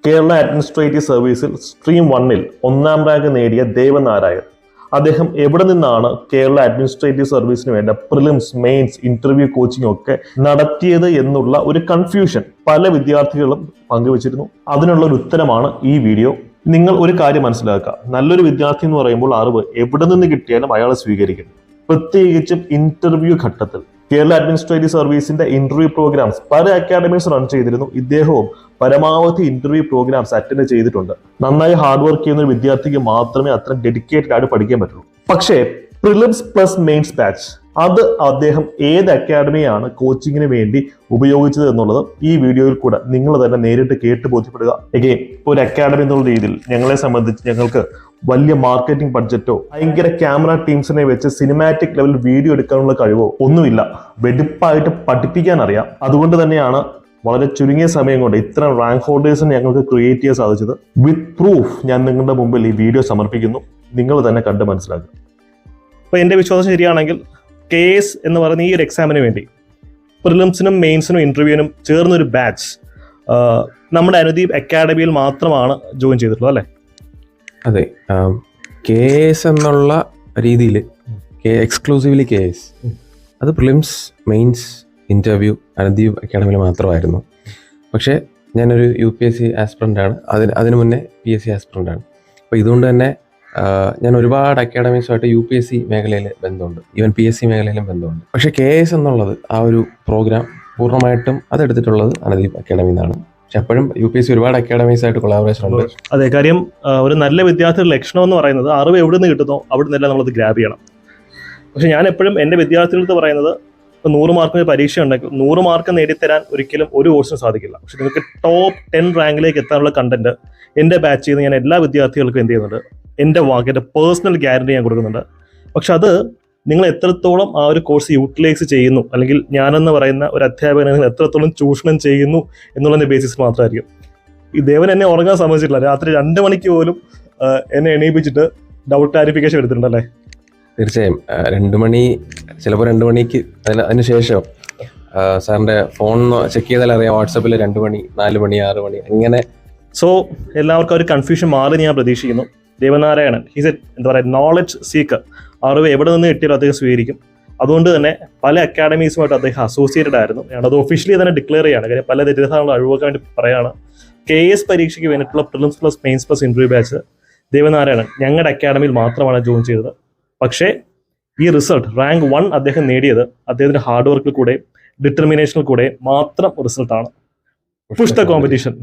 Kerala administrative സർവീസിൽ stream 1-ൽ 1-ാം rank നേടിയ ദേവനാരായൺ. അദ്ദേഹം എവിടെ നിന്നാണ് കേരള അഡ്മിനിസ്ട്രേറ്റീവ് സർവീസിന് വേണ്ട പ്രിലിംസ്, മെയിൻസ്, ഇന്റർവ്യൂ കോച്ചിങ് ഒക്കെ നടത്തിയത് എന്നുള്ള ഒരു കൺഫ്യൂഷൻ പല വിദ്യാർത്ഥികളും പങ്കുവച്ചിരുന്നു. അതിനുള്ള ഒരു ഉത്തരമാണ് ഈ വീഡിയോ. നിങ്ങൾ ഒരു കാര്യം മനസ്സിലാക്കുക, നല്ലൊരു വിദ്യാർത്ഥി എന്ന് പറയുമ്പോൾ അറിവ് എവിടെ നിന്ന് കിട്ടിയാലും അയാളെ സ്വീകരിക്കും. പ്രത്യേകിച്ചും ഇന്റർവ്യൂ ഘട്ടത്തിൽ. കേരള അഡ്മിനിസ്ട്രേറ്റീവ് സർവീസിന്റെ ഇന്റർവ്യൂ പ്രോഗ്രാംസ് പല അക്കാഡമീസ് റൺ ചെയ്തിരുന്നു. ഇദ്ദേഹവും പരമാവധി ഇന്റർവ്യൂ പ്രോഗ്രാംസ് അറ്റൻഡ് ചെയ്തിട്ടുണ്ട്. നന്നായി ഹാർഡ് വർക്ക് ചെയ്യുന്ന ഒരു വിദ്യാർത്ഥിക്ക് മാത്രമേ അത്ര ഡെഡിക്കേറ്റഡ് ആയിട്ട് പഠിക്കാൻ പറ്റുള്ളൂ. പക്ഷേ പ്രിലിംസ് പ്ലസ് മെയിൻസ് ബാച്ച് അത് അദ്ദേഹം ഏത് അക്കാഡമിയാണ് കോച്ചിങ്ങിന് വേണ്ടി ഉപയോഗിച്ചത് എന്നുള്ളത് ഈ വീഡിയോയിൽ കൂടെ നിങ്ങൾ തന്നെ നേരിട്ട് കേട്ട് ബോധ്യപ്പെടുക. എഗെയിൻ, ഒരു അക്കാഡമി എന്നുള്ള രീതിയിൽ ഞങ്ങളെ സംബന്ധിച്ച് ഞങ്ങൾക്ക് വലിയ മാർക്കറ്റിംഗ് ബഡ്ജറ്റോ ഭയങ്കര ക്യാമറ ടീംസിനെ വെച്ച് സിനിമാറ്റിക് ലെവൽ വീഡിയോ എടുക്കാനുള്ള കഴിവോ ഒന്നുമില്ല. വെടിപ്പായിട്ട് പഠിപ്പിക്കാൻ അറിയാം. അതുകൊണ്ട് തന്നെയാണ് വളരെ ചുരുങ്ങിയ സമയം കൊണ്ട് ഇത്തരം റാങ്ക് ഹോൾഡേഴ്സിനെ ഞങ്ങൾക്ക് ക്രിയേറ്റ് ചെയ്യാൻ സാധിച്ചത്. വിത്ത് പ്രൂഫ് ഞാൻ നിങ്ങളുടെ മുമ്പിൽ ഈ വീഡിയോ സമർപ്പിക്കുന്നു. നിങ്ങൾ തന്നെ കണ്ട് മനസ്സിലാക്കുക. അപ്പോൾ എൻ്റെ വിശ്വാസം ശരിയാണെങ്കിൽ KS എന്ന് പറയുന്ന ഈ ഒരു എക്സാമിന് വേണ്ടി പ്രിലിംസിനും മെയിൻസിനും ഇന്റർവ്യൂവിനും ചേർന്നൊരു ബാച്ച് നമ്മുടെ അനുദീപ് അക്കാഡമിയിൽ മാത്രമാണ് ജോയിൻ ചെയ്തിട്ടുള്ളത്, അല്ലേ? അതെ, KS എന്നുള്ള രീതിയിൽ എക്സ്ക്ലൂസീവ്ലി KS അത് പ്രിലിംസ്, മെയിൻസ്, ഇന്റർവ്യൂ അനുദീപ് അക്കാഡമിയിൽ മാത്രമായിരുന്നു. പക്ഷേ ഞാനൊരു UPSC ആസ്പിറൻ്റ് ആണ്. അതിന് മുന്നേ PSC ആസ്പിറൻ്റ് ആണ്. അപ്പോൾ ഇതുകൊണ്ട് തന്നെ ഞാൻ ഒരുപാട് അക്കാഡമീസുമായിട്ട് UPSC മേഖലയിൽ ബന്ധമുണ്ട്, ഈവൻ PSC മേഖലയിലും ബന്ധമുണ്ട്. പക്ഷേ KS എന്നുള്ളത് ആ ഒരു പ്രോഗ്രാം പൂർണ്ണമായിട്ടും അതെടുത്തിട്ടുള്ളത് അനുദീപ് അക്കാഡമിയിൽ നിന്നാണ്. പക്ഷെ അപ്പോഴും UPSC ഒരുപാട് അക്കാഡമീസായിട്ട് കൊളാബറേഷൻ ഉണ്ട്. അതെ, കാര്യം ഒരു നല്ല വിദ്യാർത്ഥിയുടെ ലക്ഷണം എന്ന് പറയുന്നത് അറിവ് എവിടെ നിന്ന് കിട്ടുന്നോ അവിടെ നിന്നെല്ലാം നമ്മളത് ഗ്രാബ് ചെയ്യണം. പക്ഷെ ഞാൻ എപ്പോഴും എൻ്റെ വിദ്യാർത്ഥികൾക്ക് പറയുന്നത്, ഇപ്പോൾ 100 മാർക്കിന് പരീക്ഷ ഉണ്ടെങ്കിൽ 100 മാർക്ക് നേടിത്തരാൻ ഒരിക്കലും ഒരു കോഴ്സിനും സാധിക്കില്ല. പക്ഷെ നിങ്ങൾക്ക് ടോപ്പ് 10 റാങ്കിലേക്ക് എത്താനുള്ള കണ്ടന്റ് എൻ്റെ ബാച്ച് ചെയ്ത് ഞാൻ എല്ലാ വിദ്യാർത്ഥികൾക്കും എന്ത് ചെയ്യുന്നുണ്ട്, എൻ്റെ എൻ്റെ പേഴ്സണൽ ഗ്യാരണ്ടി ഞാൻ കൊടുക്കുന്നുണ്ട്. പക്ഷെ അത് നിങ്ങൾ എത്രത്തോളം ആ ഒരു കോഴ്സ് യൂട്ടിലൈസ് ചെയ്യുന്നു, അല്ലെങ്കിൽ ഞാനെന്ന് പറയുന്ന ഒരു അധ്യാപകനെ നിങ്ങൾ എത്രത്തോളം ചൂഷണം ചെയ്യുന്നു എന്നുള്ളതിൻ്റെ ബേസിസ് മാത്രമായിരിക്കും. ഈ ദേവൻ എന്നെ ഉറങ്ങാൻ സമ്മതിച്ചിട്ടില്ല. രാത്രി 2 മണിക്ക് പോലും എന്നെ എണീപ്പിച്ചിട്ട് ഡൗട്ട് ക്ലാരിഫിക്കേഷൻ എടുത്തിട്ടുണ്ടല്ലേ? തീർച്ചയായും 2 മണി, ചിലപ്പോൾ 2 മണിക്ക് അതിന് ശേഷം സാറിൻ്റെ ഫോൺ ചെക്ക് ചെയ്താൽ അറിയാം, വാട്സപ്പിൽ 2 മണി, 4 മണി, 6 മണി അങ്ങനെ. സോ എല്ലാവർക്കും ഒരു കൺഫ്യൂഷൻ മാറി ഞാൻ പ്രതീക്ഷിക്കുന്നു. ദേവനാരായണൻ ഹീസ് എന്താ പറയുക, നോളജ് സീക്കർ. അറിവ് എവിടെ നിന്ന് കിട്ടിയാലും അദ്ദേഹം സ്വീകരിക്കും. അതുകൊണ്ട് തന്നെ പല അക്കാഡമീസുമായിട്ട് അദ്ദേഹം അസോസിയേറ്റഡ് ആയിരുന്നു. ഞാനത് ഒഫീഷ്യലി തന്നെ ഡിക്ലെയർ ചെയ്യാണ്. കാര്യം പല തെറ്റിദ്ധാരണകൾ ഒഴിവാക്കാൻ വേണ്ടി പറയാണ്. KS പരീക്ഷയ്ക്ക് വേണ്ടിയിട്ടുള്ള prelims plus mains plus interview batch Devanarayanan ഞങ്ങളുടെ അക്കാഡമിയിൽ മാത്രമാണ് ജോയിൻ ചെയ്തത്. പക്ഷേ ഈ റിസൾട്ട് റാങ്ക് 1 അദ്ദേഹം നേടിയത് അദ്ദേഹത്തിന്റെ ഹാർഡ് വർക്കിൽ കൂടെ, ഡിറ്റർമിനേഷനിൽ കൂടെ മാത്രം റിസൾട്ടാണ്. Push the competition.